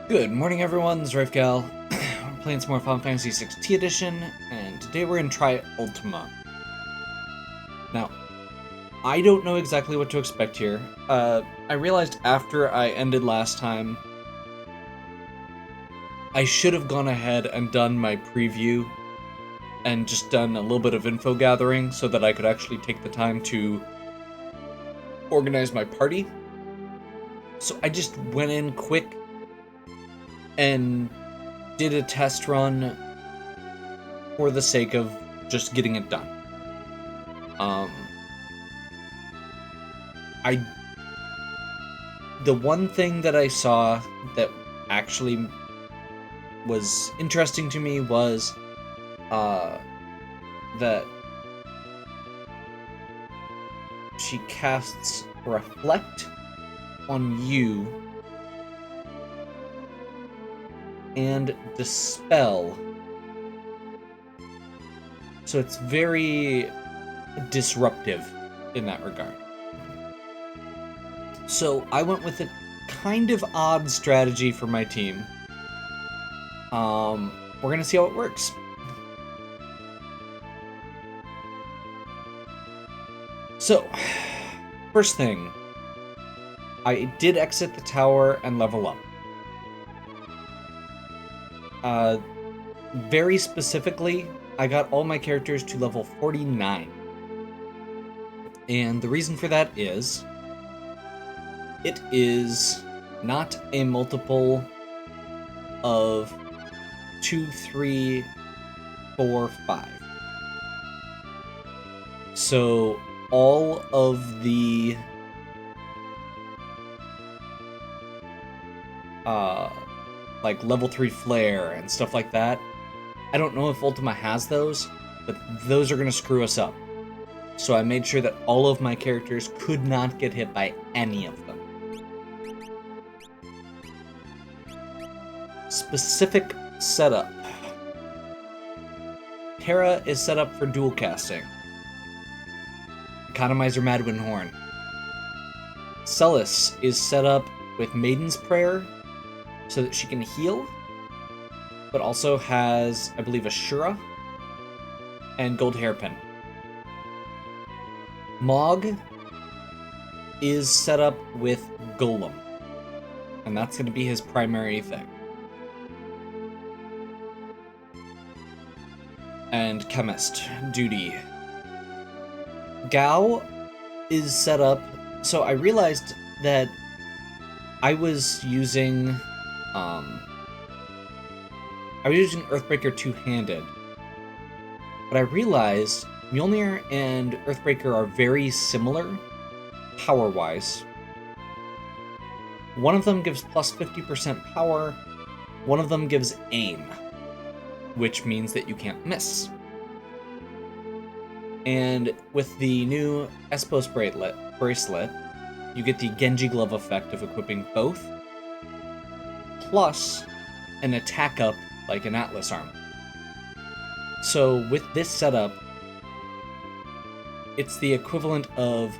Good morning, everyone. This is Rafegal. We're playing some more FF6 T-Edition, and today we're going to try Ultima. Now, I don't know exactly what to expect here. I realized after I ended last time, I should have gone ahead and done my preview and just done a little bit of info gathering so that I could actually take the time to organize my party. So I just went in quick and did a test run for the sake of just getting it done. The one thing that I saw that actually was interesting to me was that she casts Reflect on you and Dispel. So it's very disruptive in that regard. So I went with a kind of odd strategy for my team. We're gonna see how it works. So, first thing, I did exit the tower and level up. Very specifically, I got all my characters to level 49. And the reason for that is, it is not a multiple of 2, 3, 4, 5. So all of the like level 3 flare and stuff like that, I don't know if Ultima has those, but those are going to screw us up. So I made sure that all of my characters could not get hit by any of them. Specific setup. Terra is set up for dual casting. Economizer Madwin Horn. Celis is set up with Maiden's Prayer so that she can heal, but also has, I believe, Ashura and Gold Hairpin. Mog is set up with Golem, and that's going to be his primary thing. And Chemist, Duty. Gao is set up, so I realized that I was using Earthbreaker two-handed, but I realized Mjolnir and Earthbreaker are very similar power-wise. One of them gives plus 50% power, one of them gives aim, which means that you can't miss. And with the new Espos bracelet, you get the Genji Glove effect of equipping both, plus an attack up like an Atlas arm. So with this setup, it's the equivalent of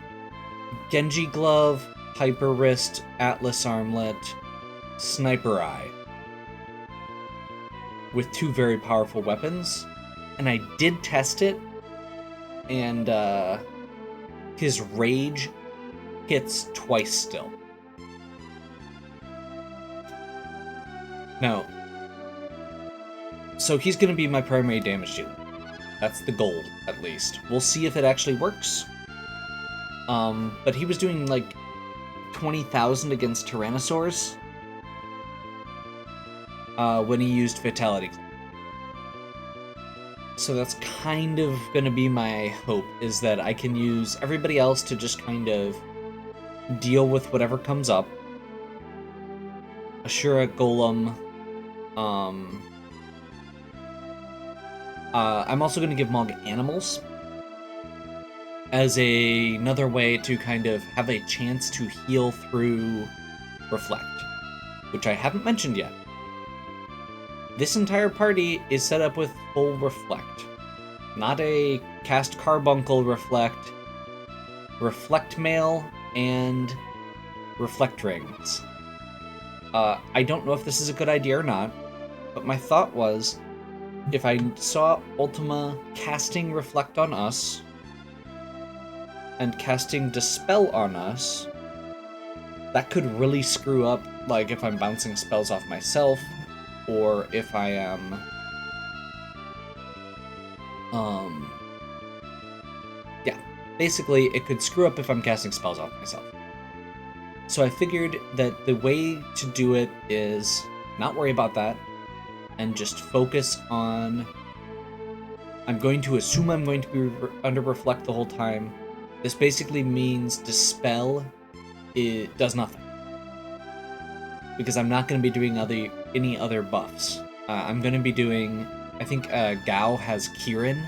Genji Glove, Hyper Wrist, Atlas Armlet, Sniper Eye, with two very powerful weapons. And I did test it, and his rage hits twice still. Now, so he's going to be my primary damage dealer. That's the goal, at least. We'll see if it actually works. But he was doing like 20,000 against Tyrannosaurs when he used Fatality. So that's kind of going to be my hope, is that I can use everybody else to just kind of deal with whatever comes up. Ashura, Golem. I'm also going to give Mog animals as another way to kind of have a chance to heal through Reflect, which I haven't mentioned yet. This entire party is set up with full Reflect. Not a cast Carbuncle Reflect, Reflect Mail, and Reflect Rings. I don't know if this is a good idea or not, but my thought was, if I saw Ultima casting Reflect on us, and casting Dispel on us, that could really screw up, like, if I'm bouncing spells off myself, or if I am, yeah, basically, it could screw up if I'm casting spells off myself. So I figured that the way to do it is not worry about that, and just focus on, I'm going to assume I'm going to be under Reflect the whole time. This basically means Dispel, it does nothing, because I'm not going to be doing any other buffs. I'm going to be doing, I think Gao has Kieran,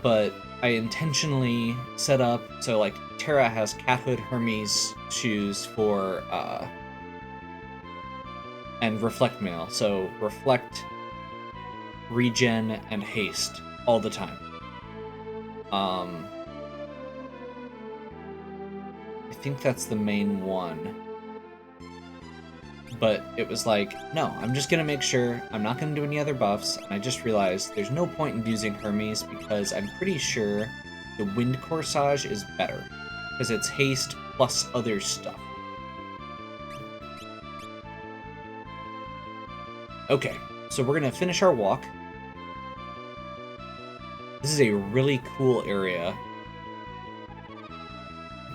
but I intentionally set up, so like Terra has Cathood Hermes shoes for, and Reflect Mail, so Reflect, Regen, and Haste all the time. I think that's the main one. But it was like, no, I'm just gonna make sure I'm not gonna do any other buffs, and I just realized there's no point in using Hermes because I'm pretty sure the Wind Corsage is better, because it's haste plus other stuff. Okay, so we're gonna finish our walk. This is a really cool area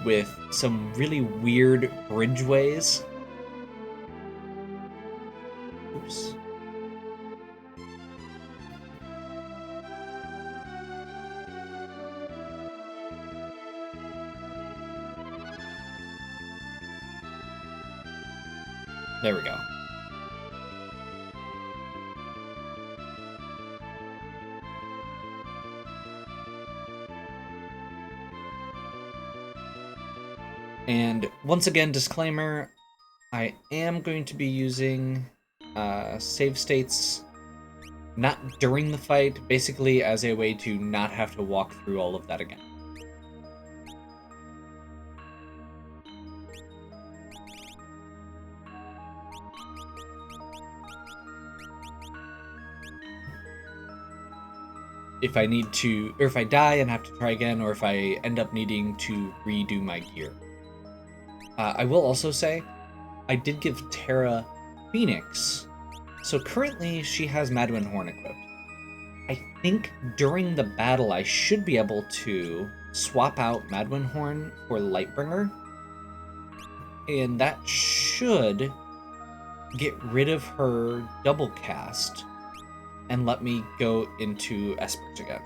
with some really weird bridgeways. Oops. There we go. And once again, disclaimer, I am going to be using save states not during the fight, basically as a way to not have to walk through all of that again. If I need to, or if I die and have to try again, or if I end up needing to redo my gear. I will also say, I did give Terra Phoenix, so currently she has Madwin Horn equipped. I think during the battle I should be able to swap out Madwin Horn for Lightbringer, and that should get rid of her double cast and let me go into Espers again.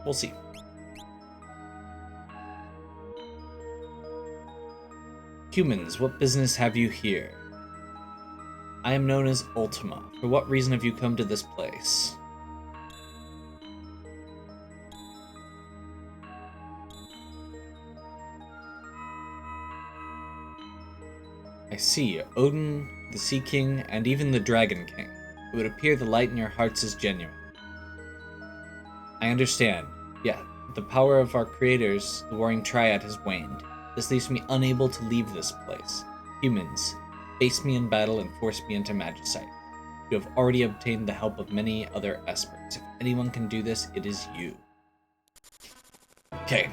We'll see. Humans, what business have you here? I am known as Ultima. For what reason have you come to this place? I see. Odin, the Sea King, and even the Dragon King. It would appear the light in your hearts is genuine. I understand. Yeah, the power of our creators, the Warring Triad, has waned. This leaves me unable to leave this place. Humans, face me in battle and force me into Magicite. You have already obtained the help of many other Espers. If anyone can do this, it is you. Okay.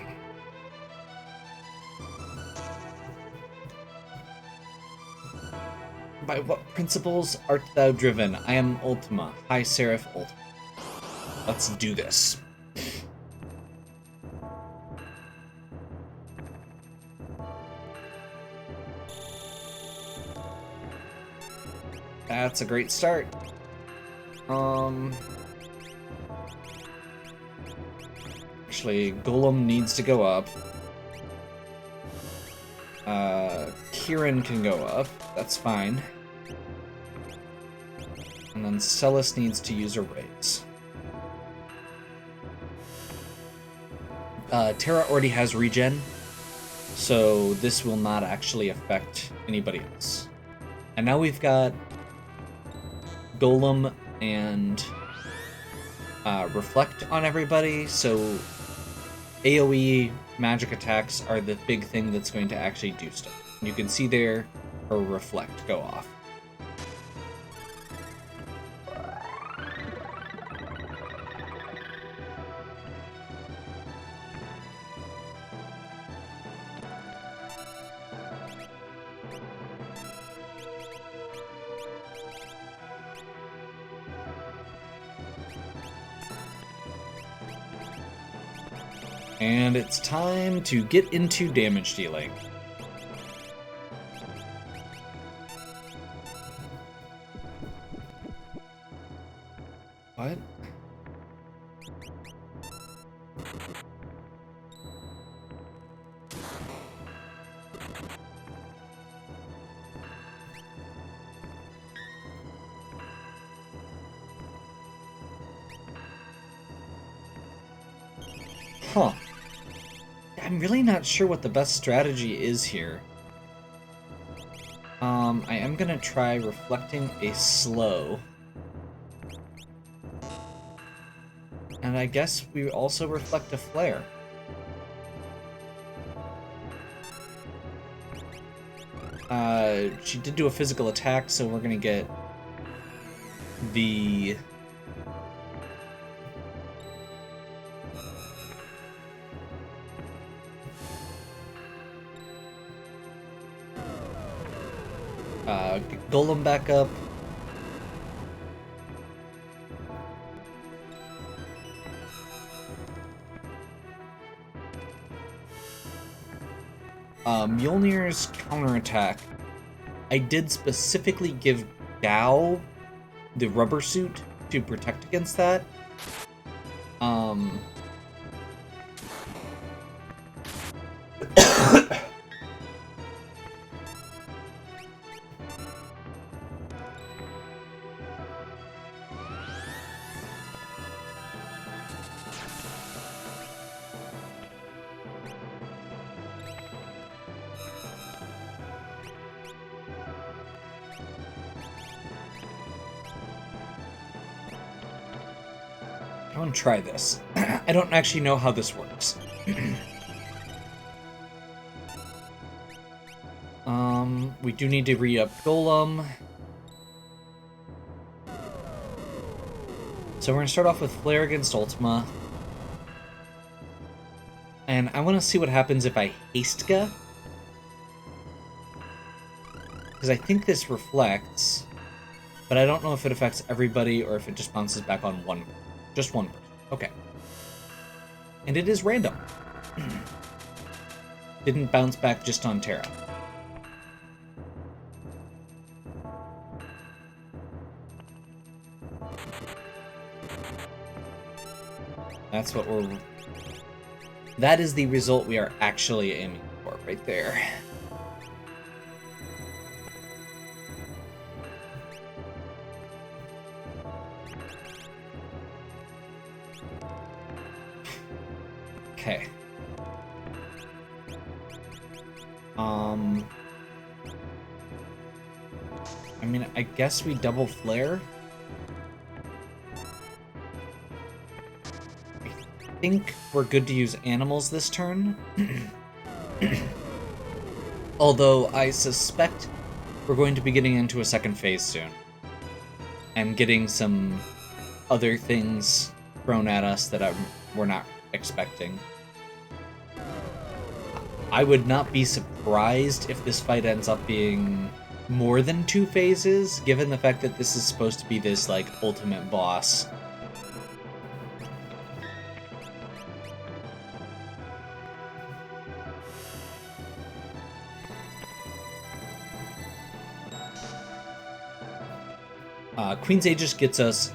By what principles art thou driven? I am Ultima, High Seraph Ultima. Let's do this. That's a great start. Actually, Golem needs to go up. Kieran can go up. That's fine. And then Celis needs to use a raise. Terra already has regen, so this will not actually affect anybody else. And now we've got Golem and Reflect on everybody, so AoE magic attacks are the big thing that's going to actually do stuff. You can see there her reflect go off. And it's time to get into damage dealing. What? Huh. I'm really not sure what the best strategy is here. I am gonna try reflecting a slow. And I guess we also reflect a flare. She did do a physical attack, so we're gonna get the... Golem back up. Mjolnir's counterattack. I did specifically give Gao the rubber suit to protect against that. I want to try this. I don't actually know how this works. We do need to re-up Golem. So we're going to start off with Flare against Ultima. And I want to see what happens if I Haste-ga. Because I think this reflects, but I don't know if it affects everybody or if it just bounces back on one. Just one person. Okay. And it is random. Didn't bounce back just on Terra. That's what we're... That is the result we are actually aiming for, right there. Okay. I mean, I guess we double flare. I think we're good to use animals this turn. Although I suspect we're going to be getting into a second phase soon. And getting some other things thrown at us that we're not expecting. I would not be surprised if this fight ends up being more than 2 phases, given the fact that this is supposed to be this, like, ultimate boss. Queen's Aegis gets us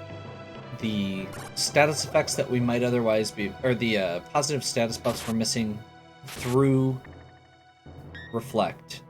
the status effects that we might otherwise be, or the positive status buffs we're missing through Reflect.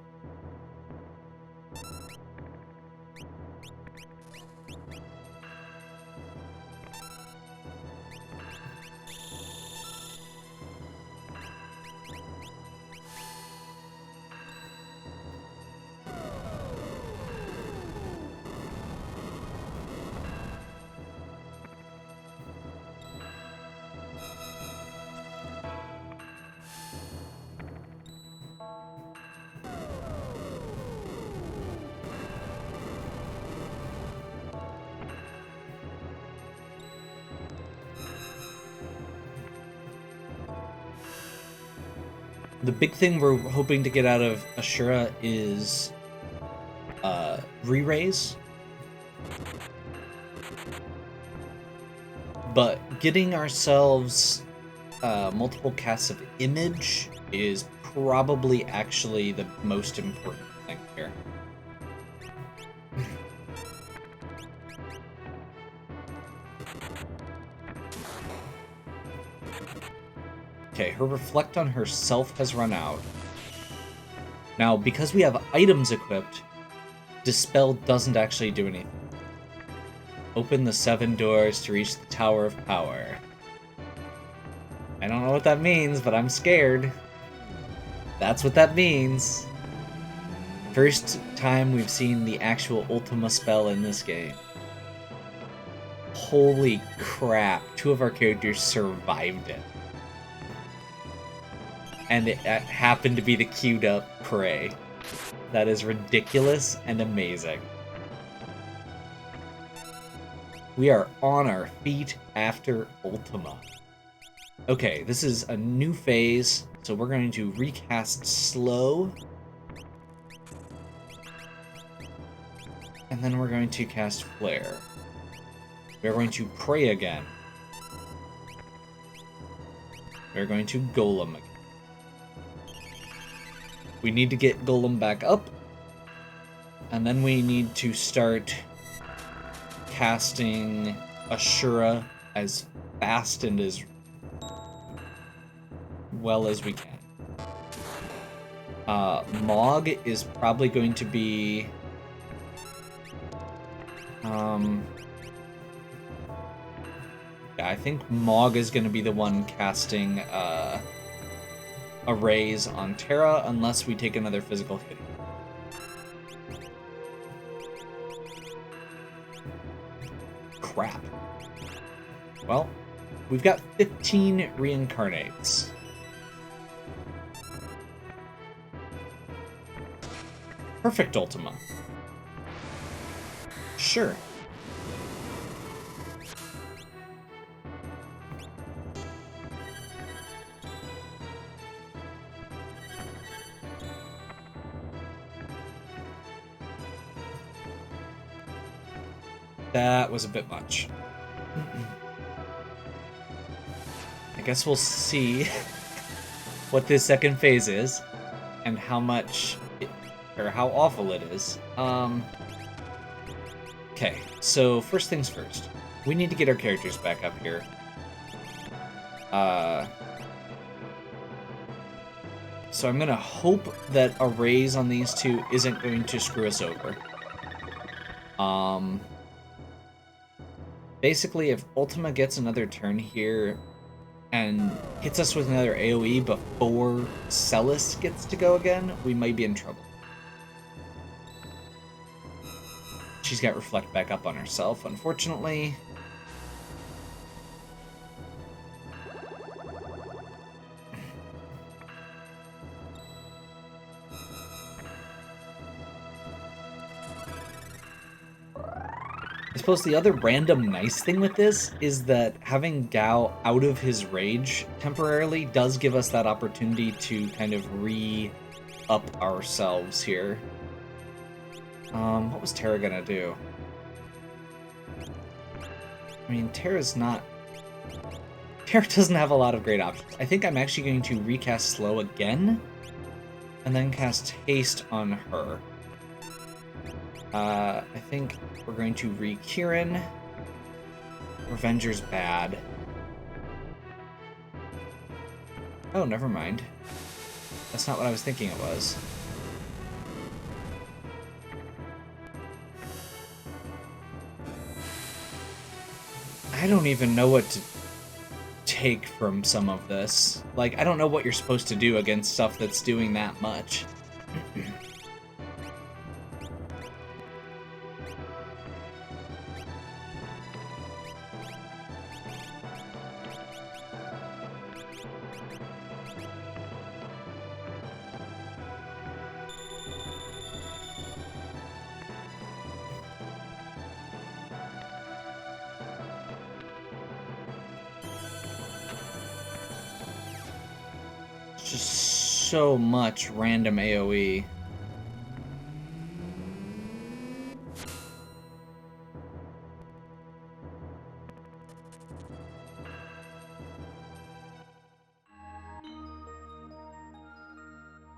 The big thing we're hoping to get out of Ashura is re-raise. But getting ourselves multiple casts of image is probably actually the most important thing here. Okay, her reflect on herself has run out. Now, because we have items equipped, Dispel doesn't actually do anything. Open the 7 doors to reach the Tower of Power. I don't know what that means, but I'm scared. That's what that means. First time we've seen the actual Ultima spell in this game. Holy crap, 2 of our characters survived it. And it happened to be the queued up prey. That is ridiculous and amazing. We are on our feet after Ultima. Okay, this is a new phase, so we're going to recast Slow. And then we're going to cast Flare. We're going to pray again. We're going to Golem again. We need to get Golem back up. And then we need to start casting Ashura as fast and as well as we can. Mog is probably going to be... yeah, I think Mog is going to be the one casting arrays on Terra, unless we take another physical hit. Crap. Well, we've got 15 reincarnates. Perfect Ultima. Sure. That was a bit much. I guess we'll see what this second phase is and how much or how awful it is. Okay, so first things first. We need to get our characters back up here. So I'm gonna hope that a raise on these two isn't going to screw us over. Basically, if Ultima gets another turn here and hits us with another AoE before Celis gets to go again, we might be in trouble. She's got Reflect back up on herself, unfortunately. I suppose the other random nice thing with this is that having Gao out of his rage temporarily does give us that opportunity to kind of re-up ourselves here. What was Terra gonna do? I mean, Terra doesn't have a lot of great options. I think I'm actually going to recast Slow again, and then cast Haste on her. I think we're going to re-Kieran. Revenger's bad. Oh, never mind. That's not what I was thinking it was. I don't even know what to take from some of this. Like, I don't know what you're supposed to do against stuff that's doing that much. Just so much random AoE.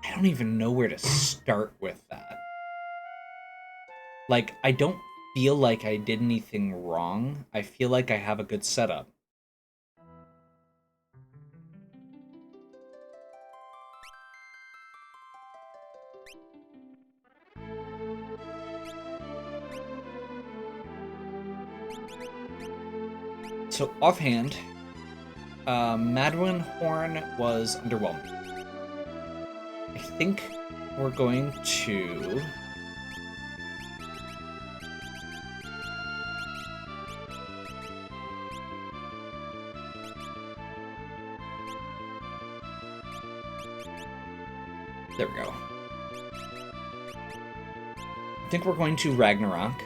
I don't even know where to start with that. Like, I don't feel like I did anything wrong. I feel like I have a good setup. So, offhand, Madwin Horn was underwhelming. I think we're going to... There we go. I think we're going to Ragnarok.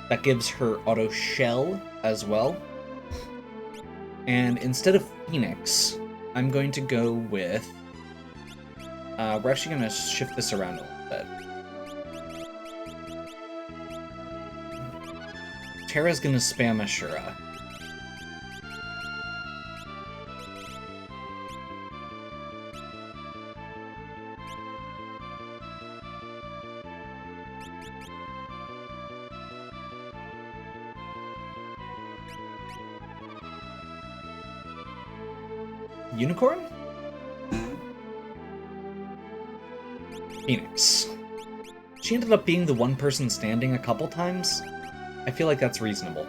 That gives her auto shell as well. And instead of Phoenix, I'm going to go with... we're actually going to shift this around a little bit. Terra's going to spam Ashura. Unicorn? Phoenix. She ended up being the one person standing a couple times. I feel like that's reasonable.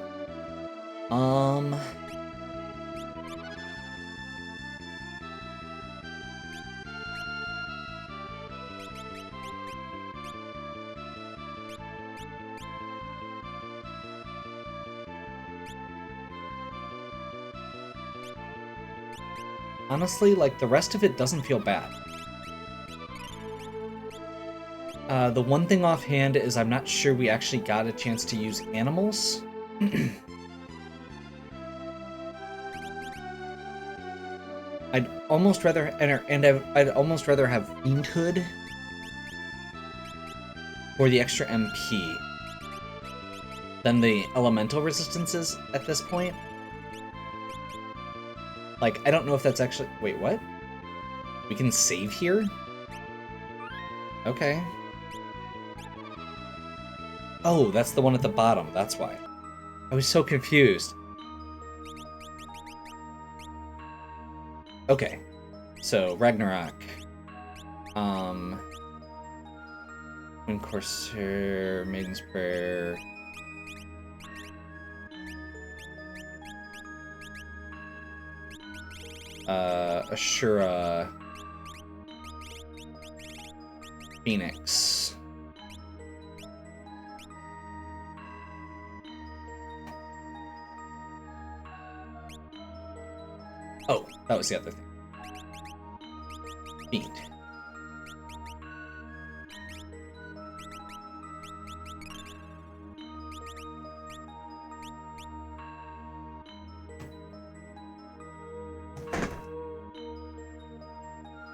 Honestly, like, the rest of it doesn't feel bad. The one thing offhand is I'm not sure we actually got a chance to use animals. I'd almost rather I'd almost rather have Fiendhood or the extra MP than the elemental resistances at this point. Like, I don't know if that's actually... Wait, what? We can save here? Okay. Oh, that's the one at the bottom. That's why. I was so confused. Okay. So, Ragnarok. Wind Courser, Maiden's Prayer... Ashura, Phoenix. Oh, that was the other thing. Fiend.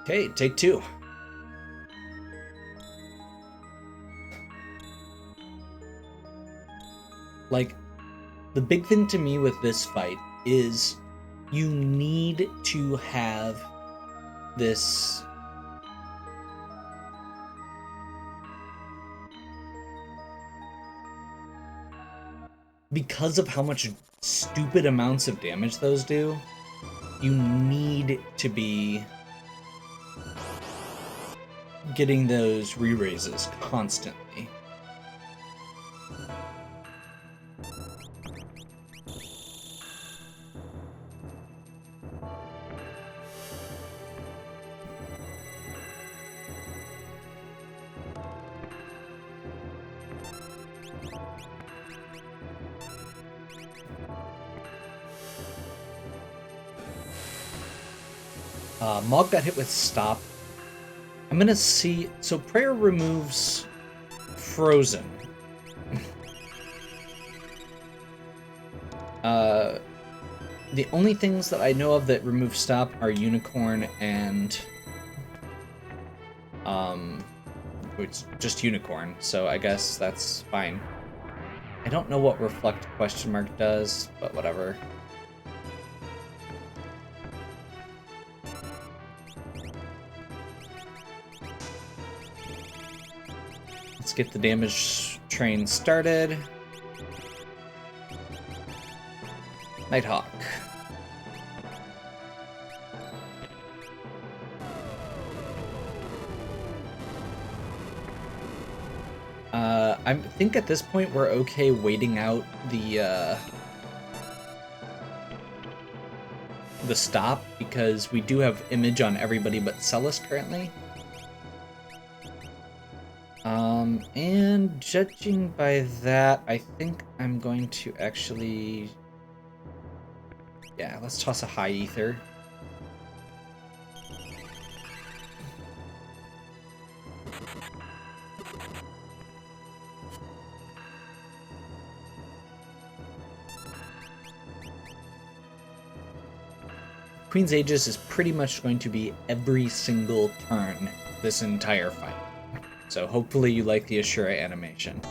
Okay, take two. Like, the big thing to me with this fight is you need to have this... Because of how much stupid amounts of damage those do, you need to be getting those re-raises constantly. Mog got hit with Stop. I'm gonna see... So Prayer removes Frozen. The only things that I know of that remove Stop are Unicorn and Which just unicorn, so I guess that's fine. I don't know what reflect question mark does, but whatever. Let's get the damage train started. Nighthawk. I think at this point we're okay waiting out the stop, because we do have image on everybody but Celis currently. And judging by that, I think I'm going to actually... Yeah, let's toss a high ether. Queen's Aegis is pretty much going to be every single turn this entire fight. So hopefully you like the Ashura animation.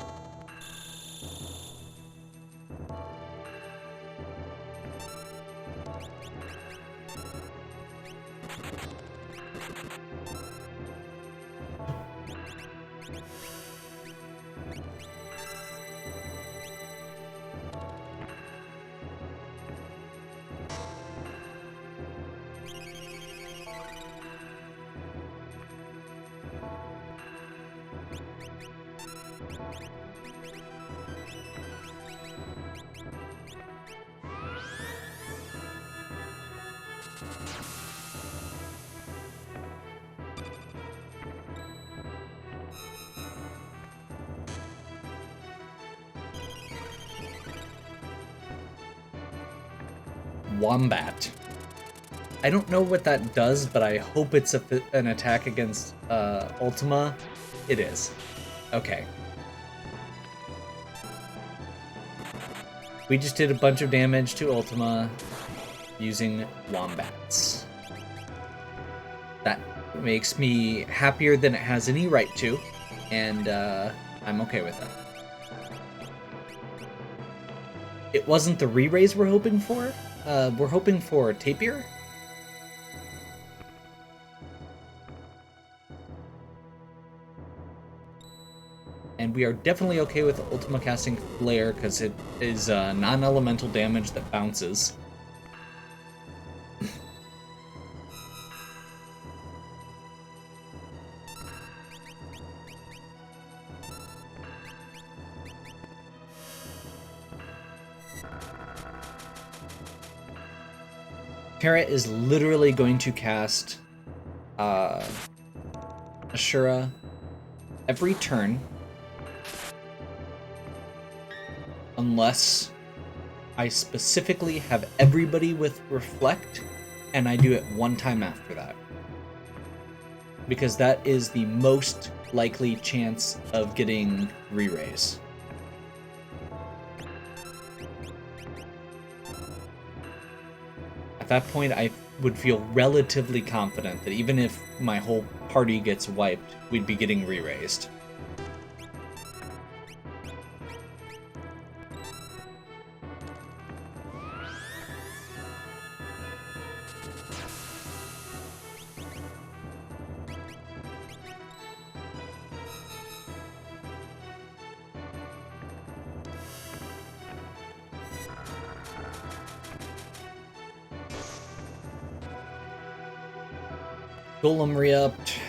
Wombat. I don't know what that does, but I hope it's an attack against Ultima. It is. Okay. We just did a bunch of damage to Ultima using wombats. That makes me happier than it has any right to, and I'm okay with that. It wasn't the re-raise we're hoping for. We're hoping for Tapir. And we are definitely okay with Ultima casting Flare, because it is non-elemental damage that bounces. Terra is literally going to cast Ashura every turn, unless I specifically have everybody with Reflect, and I do it one time after that. Because that is the most likely chance of getting re-raise. At that point, I would feel relatively confident that even if my whole party gets wiped, we'd be getting re-raised. Golem re-upped.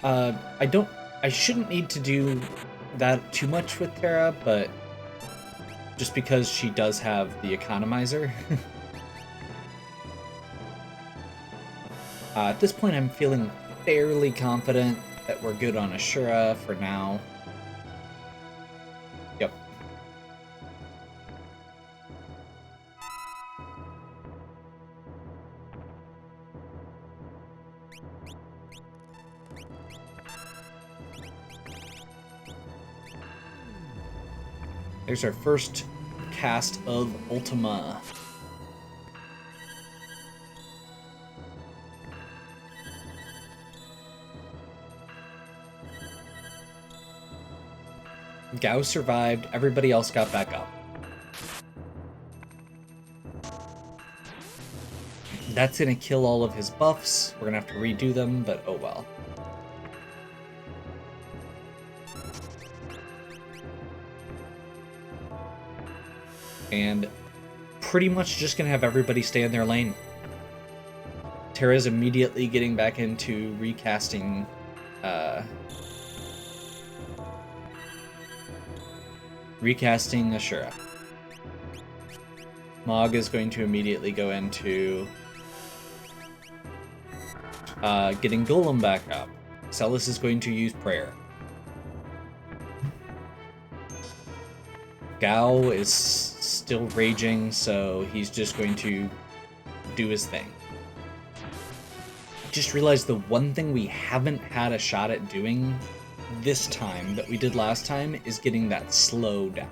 I shouldn't need to do that too much with Terra, but just because she does have the economizer. At this point, I'm feeling fairly confident that we're good on Ashura for now. Yep. There's our first cast of Ultima. Gao survived, everybody else got back up. That's gonna kill all of his buffs. We're gonna have to redo them, but oh well. And pretty much just gonna have everybody stay in their lane. Terra's immediately getting back into recasting Ashura. Mog is going to immediately go into getting Golem back up. Celis is going to use Prayer. Gao is still raging, so he's just going to do his thing. Just realized the one thing we haven't had a shot at doing this time that we did last time is getting that slow down.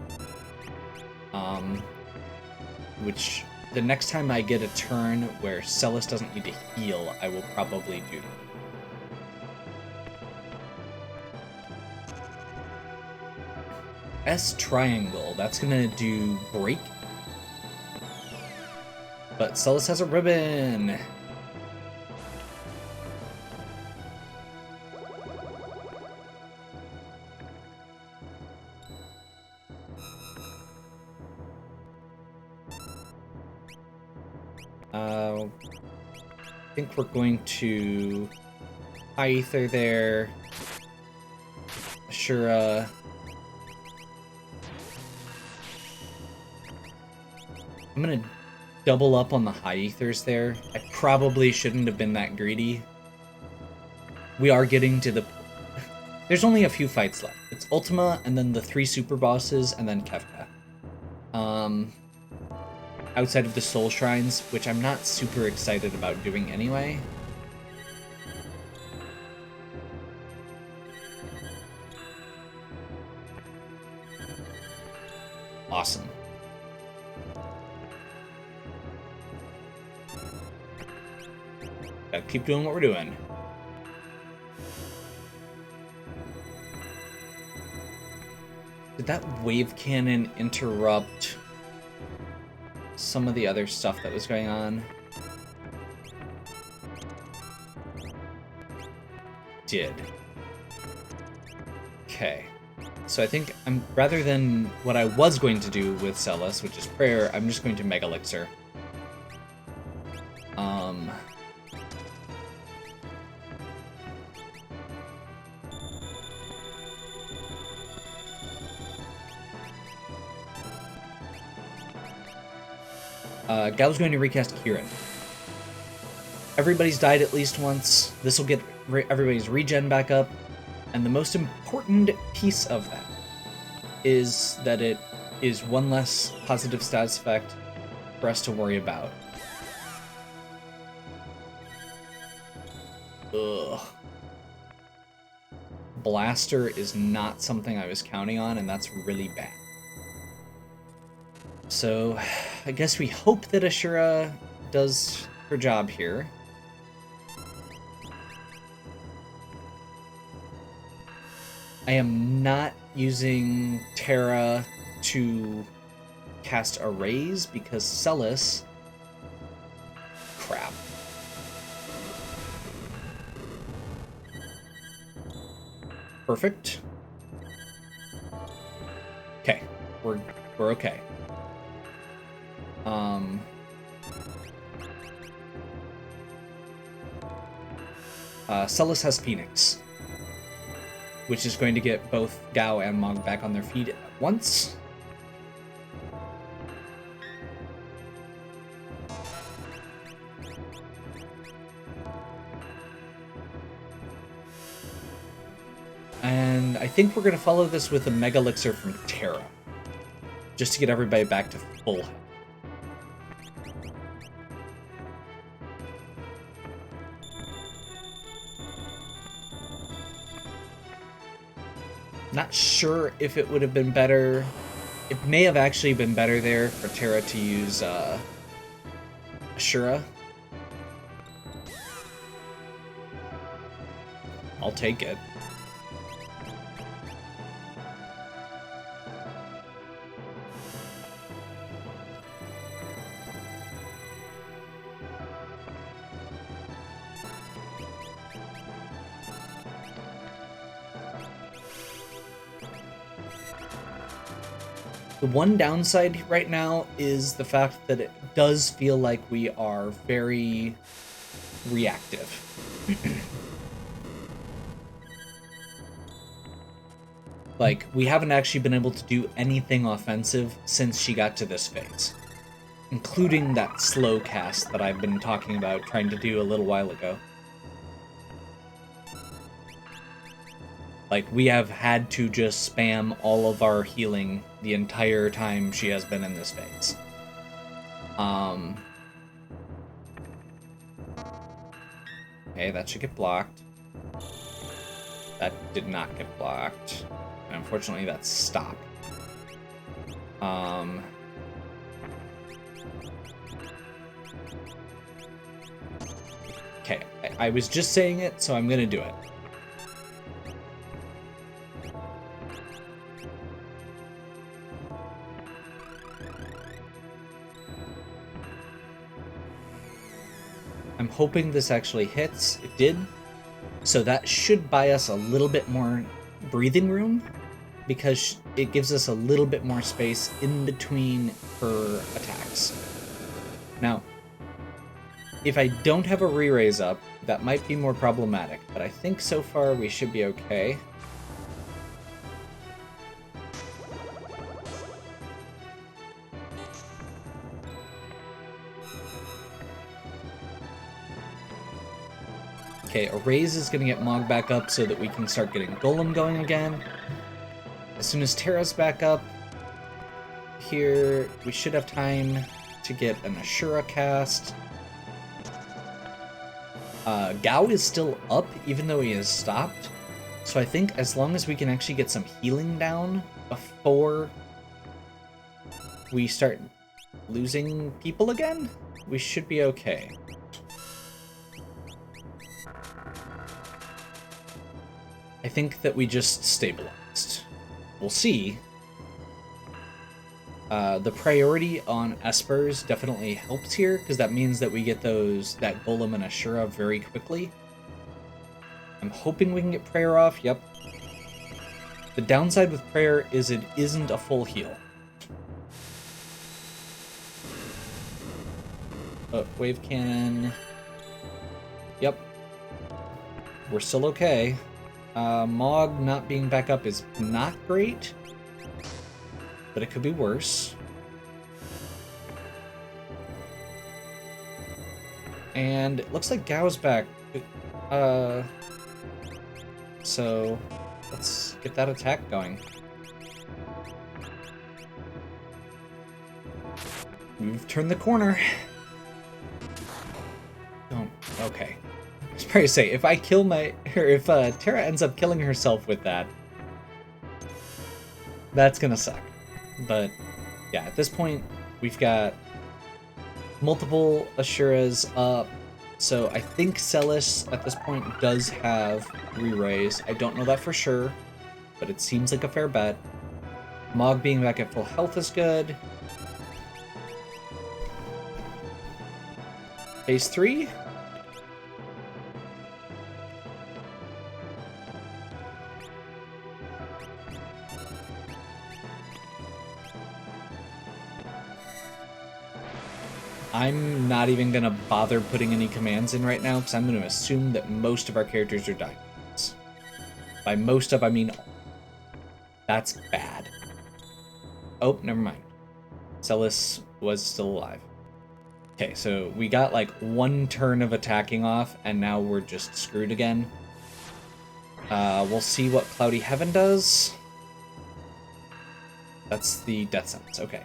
Which the next time I get a turn where Celis doesn't need to heal, I will probably do that. S triangle, that's gonna do break. But Celis has a ribbon. I think we're going to High Ether there. Ashura. I'm gonna double up on the High Ethers there. I probably shouldn't have been that greedy. We are getting to the... There's only a few fights left. It's Ultima, and then the 3 super bosses, and then Kefka. Outside of the Soul Shrines, which I'm not super excited about doing anyway. Awesome. Gotta keep doing what we're doing. Did that wave cannon interrupt some of the other stuff that was going on? Did. Okay. So I think I'm, rather than what I was going to do with Celis, which is Prayer, I'm just going to Mega Elixir. Gao's going to recast Kieran. Everybody's died at least once. This will get everybody's regen back up. And the most important piece of that is that it is one less positive status effect for us to worry about. Ugh. Blaster is not something I was counting on, and that's really bad. So, I guess we hope that Ashura does her job here. I am not using Terra to cast Arrays because Celis... Crap. Perfect. Okay, we're okay. Celis has Phoenix, which is going to get both Gao and Mog back on their feet at once. And I think we're going to follow this with a Mega Elixir from Terra, just to get everybody back to full health. Not sure if it would have been better. It may have actually been better there for Terra to use Ashura. I'll take it. The one downside right now is the fact that it does feel like we are very reactive. Like, we haven't actually been able to do anything offensive since she got to this phase. Including that slow cast that I've been talking about trying to do a little while ago. Like, we have had to just spam all of our healing the entire time she has been in this phase. Okay, that should get blocked. That did not get blocked. And unfortunately, that's stopped. Okay, I was just saying it, so I'm gonna do it. I'm hoping this actually hits. It did. So that should buy us a little bit more breathing room, because it gives us a little bit more space in between her attacks. Now, if I don't have a re-raise up, that might be more problematic, but I think so far we should be okay. Okay, a raise is going to get Mog back up so that we can start getting Golem going again. As soon as Terra's back up here, we should have time to get an Ashura cast. Gao is still up, even though he has stopped. So I think as long as we can actually get some healing down before we start losing people again, we should be okay. I think that we just stabilized. We'll see. The priority on Espers definitely helps here, because that means that we get that Golem and Ashura very quickly. I'm hoping we can get Prayer off, yep. The downside with Prayer is it isn't a full heal. Wave Cannon. Yep. We're still okay. Mog not being back up is not great, but it could be worse. And it looks like Gao's back. So let's get that attack going. We've turned the corner. Don't. Okay. I was probably to say, if I kill if Terra ends up killing herself with that, that's gonna suck. But yeah, at this point, we've got multiple Ashuras up, so I think Celis at this point does have re-raise. I don't know that for sure, but it seems like a fair bet. Mog being back at full health is good. Phase 3. I'm not even going to bother putting any commands in right now, because I'm going to assume that most of our characters are dying. By most of, I mean all. That's bad. Oh, never mind. Celis was still alive. Okay, so we got like one turn of attacking off, and now we're just screwed again. We'll see what Cloudy Heaven does. That's the death sentence, okay.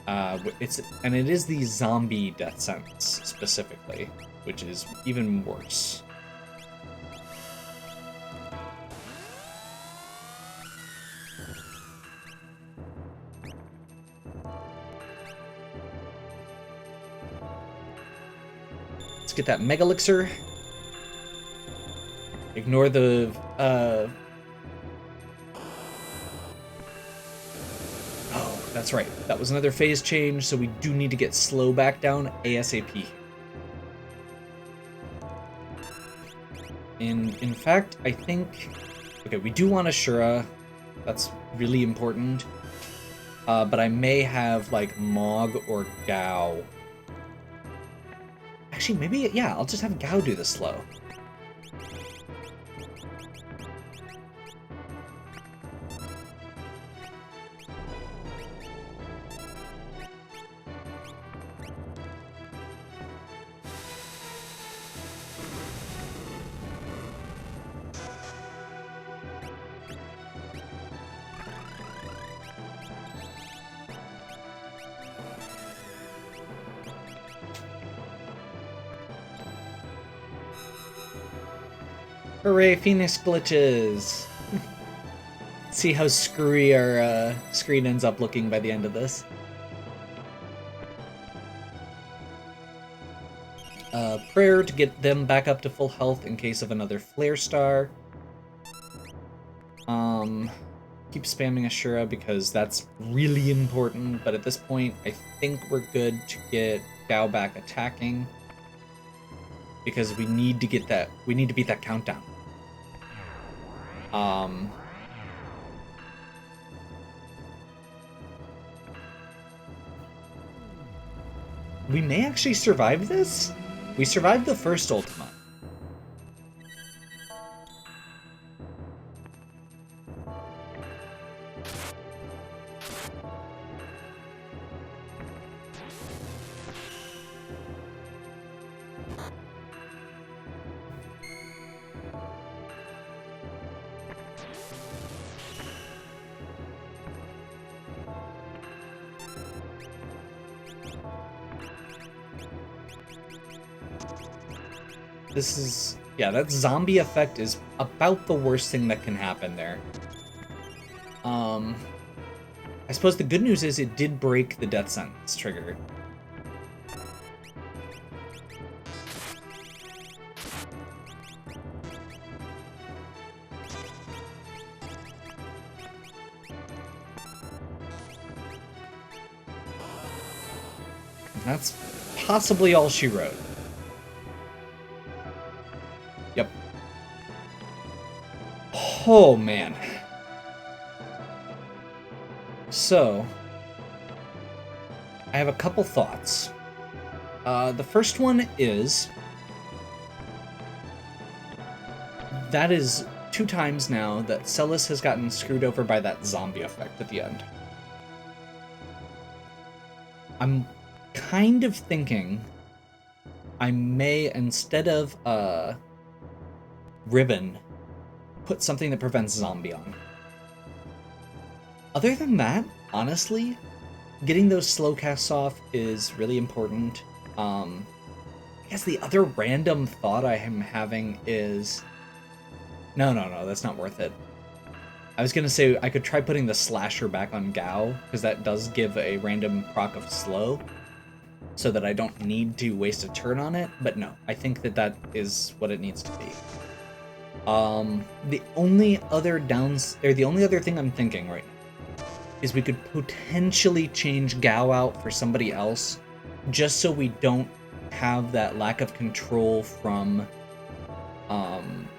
And it is the zombie death sentence specifically, which is even worse. Let's get that Mega Elixir. Ignore the that's right. That was another phase change, so we do need to get slow back down ASAP. In fact, I think... Okay, we do want Ashura. That's really important. But I may have, like, Mog or Gao. Actually, maybe, yeah, I'll just have Gao do the slow. Hooray, Phoenix glitches! See how screwy our screen ends up looking by the end of this. Prayer to get them back up to full health in case of another Flare Star. Keep spamming Ashura because that's really important, but at this point, I think we're good to get Gao back attacking. Because we need to get that, we need to beat that countdown. We may actually survive this? We survived the first Ultima. This is, yeah, that zombie effect is about the worst thing that can happen there. I suppose the good news is it did break the death sentence trigger. That's possibly all she wrote. Yep. Oh, man. So, I have a couple thoughts. The first one is, that is 2 times now that Celis has gotten screwed over by that zombie effect at the end. I'm kind of thinking I may, instead of ribbon, put something that prevents zombie on. Other than that, honestly, getting those slow casts off is really important. I guess the other random thought I am having is... No, that's not worth it. I was gonna say I could try putting the slasher back on Gao, because that does give a random proc of slow, so that I don't need to waste a turn on it, but no, I think that that is what it needs to be. The only other thing I'm thinking right now is we could potentially change Gao out for somebody else, just so we don't have that lack of control from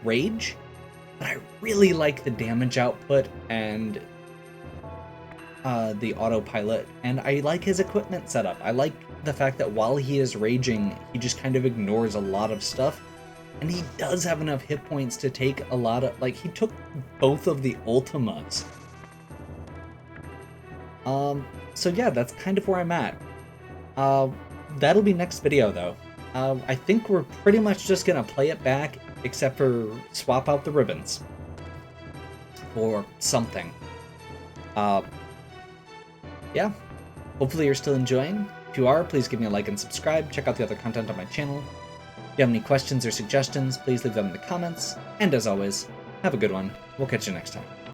Rage. But I really like the damage output and the autopilot, and I like his equipment setup. I like the fact that while he is raging, he just kind of ignores a lot of stuff, and he does have enough hit points to take a lot of, like, he took both of the Ultimas. So yeah, that's kind of where I'm at. That'll be next video, though. I think we're pretty much just gonna play it back, except for swap out the ribbons. Or something. Yeah. Hopefully you're still enjoying. If you are, please give me a like and subscribe. Check out the other content on my channel. If you have any questions or suggestions, please leave them in the comments. And as always, have a good one. We'll catch you next time.